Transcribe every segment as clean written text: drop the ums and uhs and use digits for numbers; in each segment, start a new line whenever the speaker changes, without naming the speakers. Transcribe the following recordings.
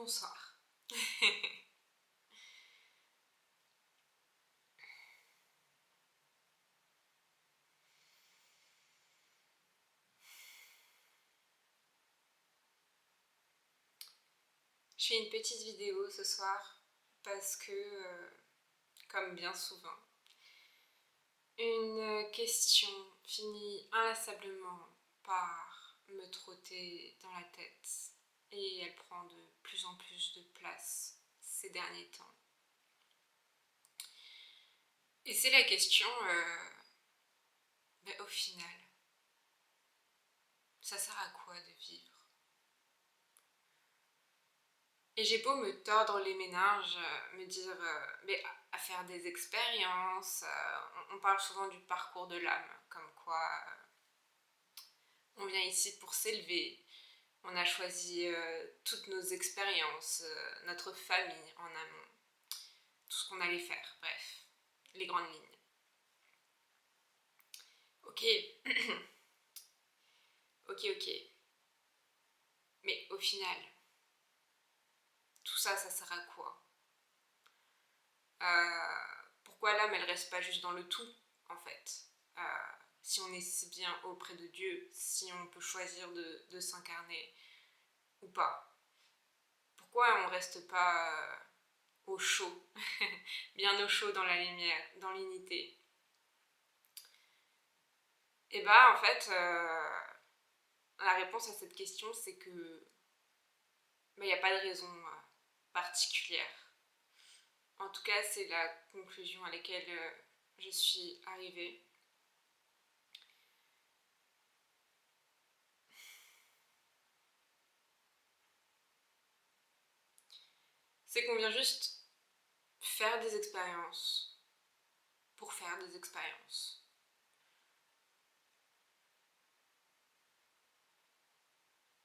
Bonsoir. Je fais une petite vidéo ce soir parce que, comme bien souvent, une question finit inlassablement par me trotter dans la tête et elle prend de plus en plus de place ces derniers temps. Et c'est la question, mais au final, ça sert à quoi de vivre? Et j'ai beau me tordre les méninges, me dire, mais à faire des expériences, on parle souvent du parcours de l'âme, comme quoi on vient ici pour s'élever, on a choisi toutes nos expériences, notre famille en amont, tout ce qu'on allait faire, bref, les grandes lignes. Ok, ok, mais au final, tout ça, ça sert à quoi? Pourquoi l'âme, elle reste pas juste dans le tout, en fait? Si on est si bien auprès de Dieu, si on peut choisir de s'incarner ou pas. Pourquoi on reste pas au chaud, bien au chaud dans la lumière, dans l'unité? Et bah en fait, la réponse à cette question, c'est que il n'y a pas de raison particulière. En tout cas, c'est la conclusion à laquelle je suis arrivée. C'est qu'on vient juste faire des expériences pour faire des expériences.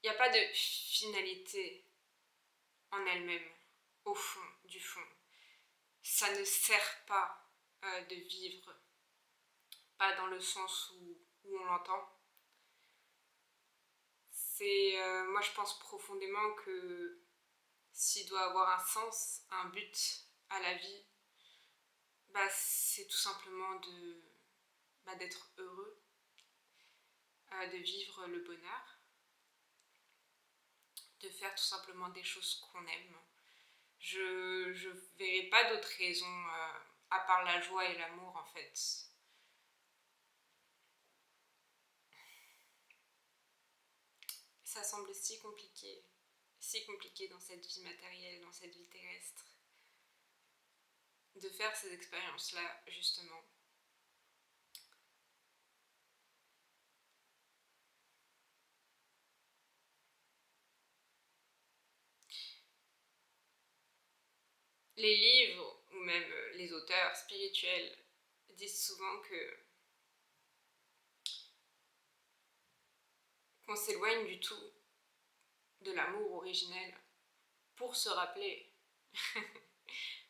Il n'y a pas de finalité en elle-même, au fond, du fond. Ça ne sert pas de vivre, pas dans le sens où on l'entend. Moi je pense profondément que s'il doit avoir un sens, un but à la vie, bah, c'est tout simplement d'être heureux, de vivre le bonheur, de faire tout simplement des choses qu'on aime. Je verrai pas d'autres raisons à part la joie et l'amour en fait. Ça semble si compliqué dans cette vie matérielle, dans cette vie terrestre, de faire ces expériences-là justement. Les livres, ou même les auteurs spirituels, disent souvent qu'on s'éloigne du tout de l'amour originel pour se rappeler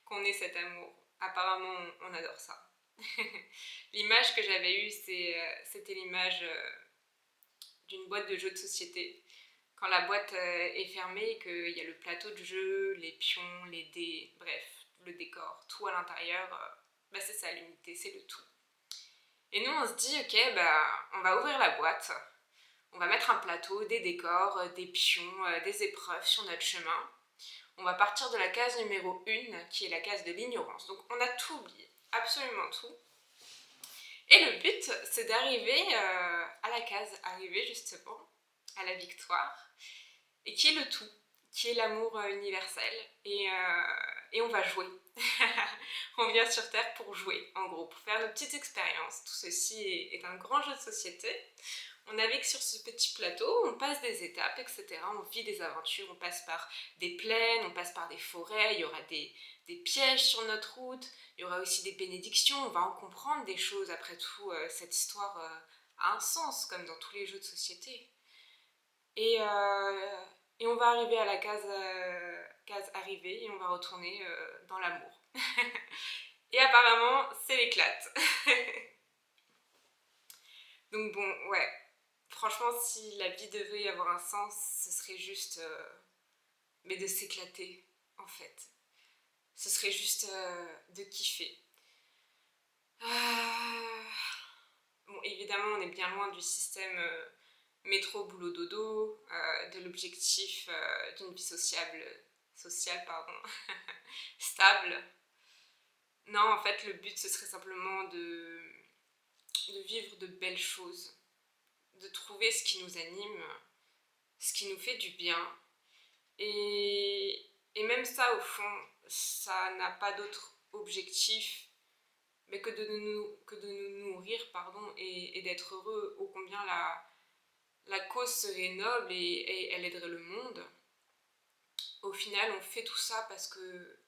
qu'on est cet amour. Apparemment, on adore ça. L'image que j'avais eue, c'était l'image d'une boîte de jeux de société. Quand la boîte est fermée, qu'il y a le plateau de jeu, les pions, les dés, bref, le décor, tout à l'intérieur, bah c'est ça l'unité, c'est le tout. Et nous on se dit, ok, bah on va ouvrir la boîte, on va mettre un plateau, des décors, des pions, des épreuves sur notre chemin. On va partir de la case numéro 1, qui est la case de l'ignorance. Donc on a tout oublié, absolument tout. Et le but, c'est d'arriver à la case, arriver justement à la victoire, et qui est le tout, qui est l'amour universel. Et on va jouer. On vient sur Terre pour jouer, en gros, pour faire nos petites expériences. Tout ceci est un grand jeu de société. On navigue sur ce petit plateau, on passe des étapes, etc. On vit des aventures, on passe par des plaines, on passe par des forêts, il y aura des pièges sur notre route, il y aura aussi des bénédictions, on va en comprendre des choses. Après tout, cette histoire a un sens, comme dans tous les jeux de société. Et on va arriver à la case arrivée et on va retourner dans l'amour. Et apparemment, c'est l'éclate. Donc bon, ouais. Franchement, si la vie devait avoir un sens, ce serait juste mais de s'éclater, en fait. Ce serait juste de kiffer. Bon, évidemment, on est bien loin du système métro, boulot, dodo, de l'objectif d'une vie sociale, pardon, stable. Non, en fait, le but, ce serait simplement de vivre de belles choses, de trouver ce qui nous anime, ce qui nous fait du bien. Et même ça, au fond, ça n'a pas d'autre objectif mais que de nous nourrir pardon, et d'être heureux. Ô combien la cause serait noble et elle aiderait le monde. Au final, on fait tout ça parce que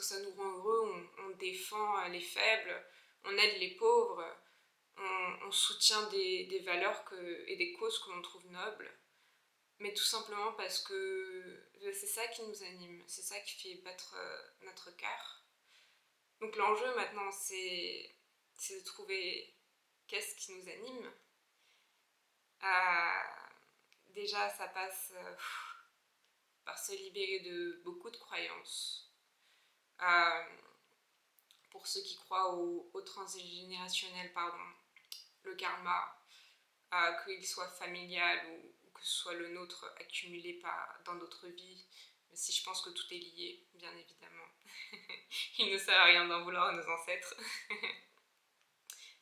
ça nous rend heureux, on défend les faibles, on aide les pauvres, on soutient des valeurs et des causes que l'on trouve nobles, mais tout simplement parce que c'est ça qui nous anime, c'est ça qui fait battre notre cœur. Donc l'enjeu maintenant, c'est de trouver qu'est-ce qui nous anime. Déjà, ça passe par se libérer de beaucoup de croyances. Euh, pour ceux qui croient au transgénérationnel, pardon, le karma, qu'il soit familial ou que ce soit le nôtre accumulé dans d'autres vies, mais si je pense que tout est lié, bien évidemment. Il ne sert à rien d'en vouloir à nos ancêtres.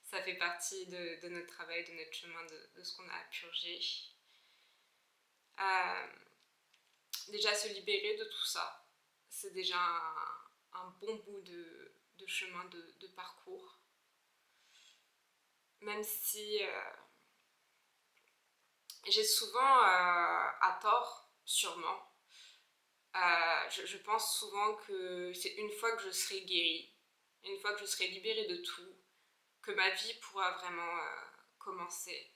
Ça fait partie de notre travail, de notre chemin, de ce qu'on a à purger. Déjà se libérer de tout ça, c'est déjà un bon bout de chemin de parcours. Même si j'ai souvent, à tort, sûrement, je pense souvent que c'est une fois que je serai guérie, une fois que je serai libérée de tout, que ma vie pourra vraiment commencer.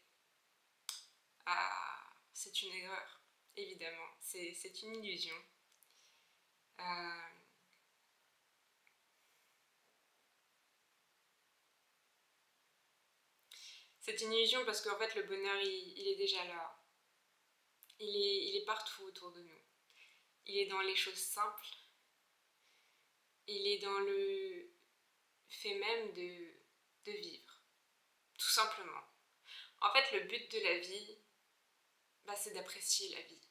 C'est une erreur, évidemment, c'est une illusion. C'est une illusion parce qu'en fait le bonheur il est déjà là, il est partout autour de nous. Il est dans les choses simples, il est dans le fait même de vivre, tout simplement. En fait, le but de la vie, c'est d'apprécier la vie.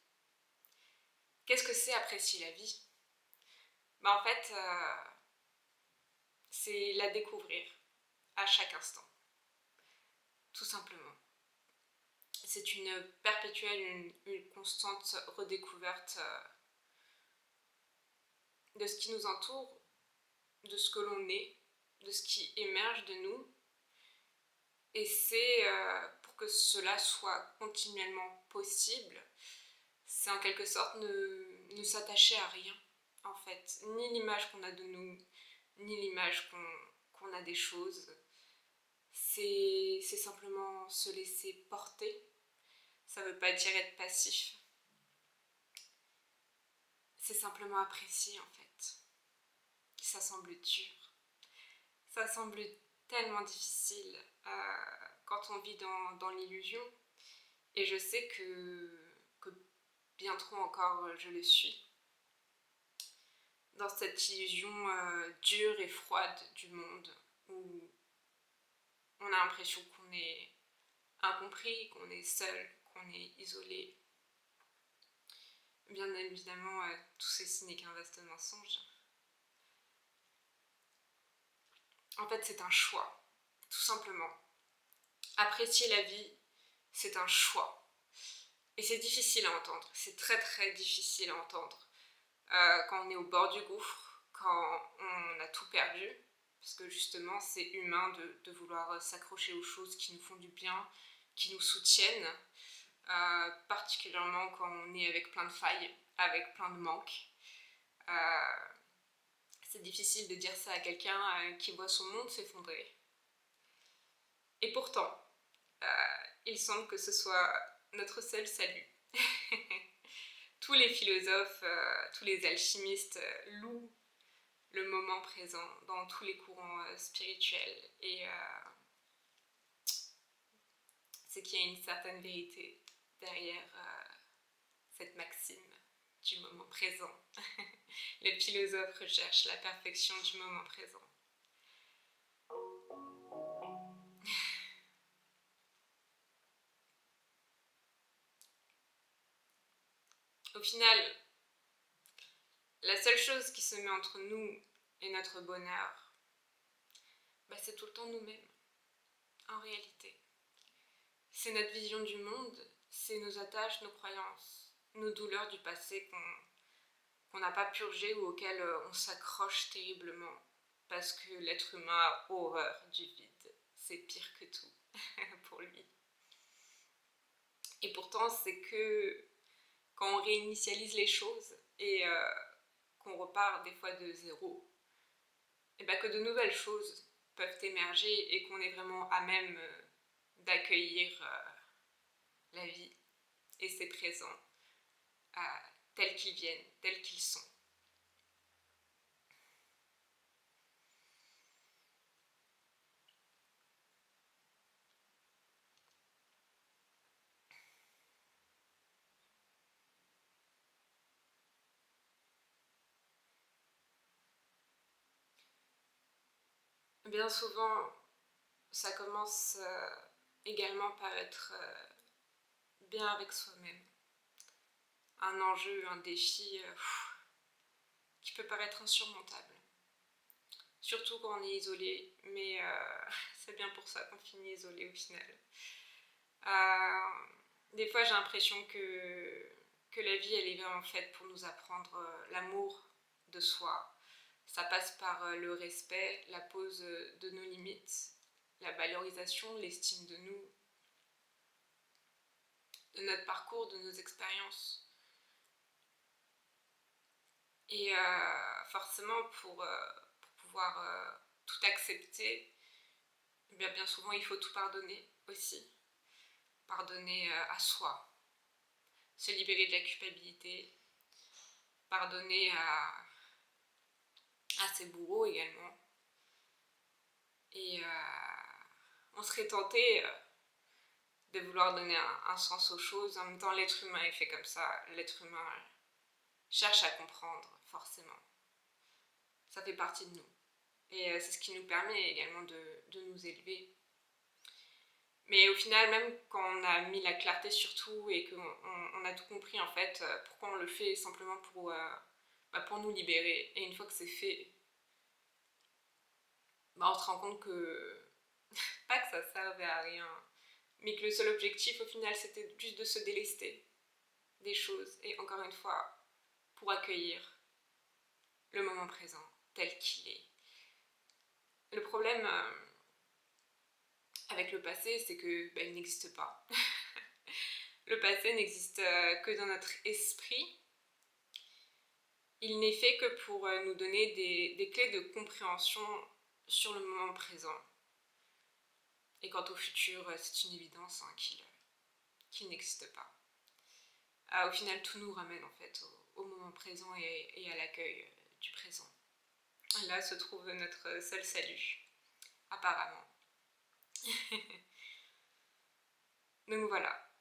Qu'est-ce que c'est apprécier la vie? En fait, c'est la découvrir à chaque instant, tout simplement. C'est une perpétuelle, une constante redécouverte de ce qui nous entoure, de ce que l'on est, de ce qui émerge de nous. Et c'est pour que cela soit continuellement possible, c'est en quelque sorte ne s'attacher à rien, en fait. Ni l'image qu'on a de nous, ni l'image qu'on a des choses. C'est simplement se laisser porter. Ça ne veut pas dire être passif. C'est simplement apprécier, en fait. Ça semble dur. Ça semble tellement difficile quand on vit dans l'illusion. Et je sais que bien trop encore je le suis. Dans cette illusion dure et froide du monde où on a l'impression qu'on est incompris, qu'on est seul, qu'on est isolé. Bien évidemment, tout ceci n'est qu'un vaste mensonge. En fait, c'est un choix, tout simplement. Apprécier la vie, c'est un choix. Et c'est difficile à entendre, c'est très très difficile à entendre. Quand on est au bord du gouffre, quand on a tout perdu, parce que justement c'est humain de vouloir s'accrocher aux choses qui nous font du bien, qui nous soutiennent, particulièrement quand on est avec plein de failles, avec plein de manques. C'est difficile de dire ça à quelqu'un qui voit son monde s'effondrer. Et pourtant, il semble que ce soit notre seul salut. Tous les philosophes, tous les alchimistes louent le moment présent dans tous les courants spirituels. Et c'est qu'il y a une certaine vérité derrière cette maxime. du moment présent. Le philosophe recherche la perfection du moment présent. Au final, la seule chose qui se met entre nous et notre bonheur, c'est tout le temps nous-mêmes, en réalité. C'est notre vision du monde, c'est nos attaches, nos croyances, nos douleurs du passé qu'on n'a pas purgées ou auxquelles on s'accroche terriblement. Parce que l'être humain a horreur du vide. C'est pire que tout pour lui. Et pourtant, c'est que quand on réinitialise les choses et qu'on repart des fois de zéro, et que de nouvelles choses peuvent émerger et qu'on est vraiment à même d'accueillir la vie et ses présents tels qu'ils viennent, tels qu'ils sont. Bien souvent, ça commence également par être bien avec soi-même. Un enjeu, un défi qui peut paraître insurmontable. Surtout quand on est isolé, mais c'est bien pour ça qu'on finit isolé au final. Des fois, j'ai l'impression que la vie, elle est vraiment faite pour nous apprendre l'amour de soi. Ça passe par le respect, la pose de nos limites, la valorisation, l'estime de nous, de notre parcours, de nos expériences. Et forcément, pour pouvoir tout accepter, bien souvent, il faut tout pardonner aussi. Pardonner à soi, se libérer de la culpabilité, pardonner à ses bourreaux également. Et on serait tenté de vouloir donner un sens aux choses. En même temps, l'être humain est fait comme ça. L'être humain cherche à comprendre, forcément. Ça fait partie de nous. Et c'est ce qui nous permet également de nous élever. Mais au final, même quand on a mis la clarté sur tout et qu'on a tout compris, en fait, pourquoi on le fait simplement pour nous libérer. Et une fois que c'est fait, on se rend compte que, pas que ça servait à rien, mais que le seul objectif, au final, c'était juste de se délester des choses. Et encore une fois, pour accueillir le moment présent tel qu'il est. Le problème avec le passé, c'est que il n'existe pas. Le passé n'existe que dans notre esprit. Il n'est fait que pour nous donner des clés de compréhension sur le moment présent. Et quant au futur, c'est une évidence qu'il n'existe pas. Au final, tout nous ramène en fait au moment présent et à l'accueil du présent. Là se trouve notre seul salut, apparemment. Donc voilà,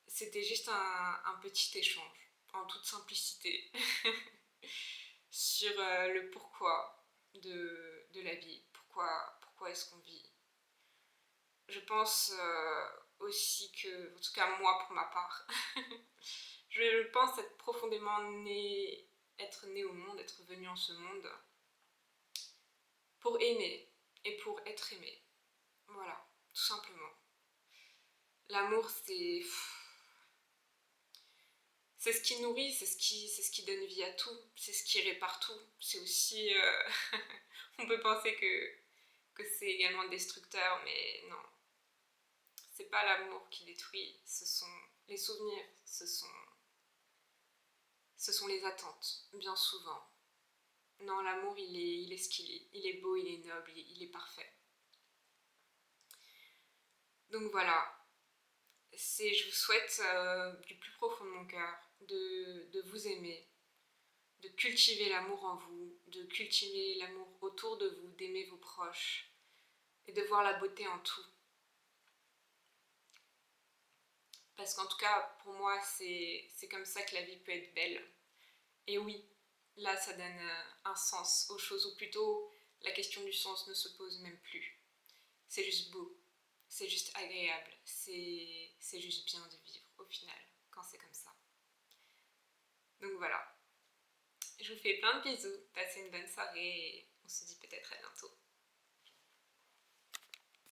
c'était juste un petit échange, en toute simplicité, sur le pourquoi de la vie, pourquoi est-ce qu'on vit. Je pense aussi que, en tout cas moi pour ma part, je pense être profondément être née au monde, être venue en ce monde pour aimer et pour être aimée. Voilà, tout simplement. L'amour, c'est ce qui nourrit, c'est ce qui donne vie à tout, c'est ce qui répare tout. C'est aussi, on peut penser que c'est également destructeur, mais non. C'est pas l'amour qui détruit, ce sont les souvenirs, ce sont les attentes, bien souvent. Non, l'amour, il est ce qu'il est. Il est beau, il est noble, il est parfait. Donc voilà, je vous souhaite du plus profond de mon cœur de vous aimer, de cultiver l'amour en vous, de cultiver l'amour autour de vous, d'aimer vos proches et de voir la beauté en tout. Parce qu'en tout cas, pour moi, c'est comme ça que la vie peut être belle. Et oui, là, ça donne un sens aux choses, ou plutôt, la question du sens ne se pose même plus. C'est juste beau, c'est juste agréable, c'est juste bien de vivre, au final, quand c'est comme ça. Donc voilà, je vous fais plein de bisous, passez une bonne soirée et on se dit peut-être à bientôt.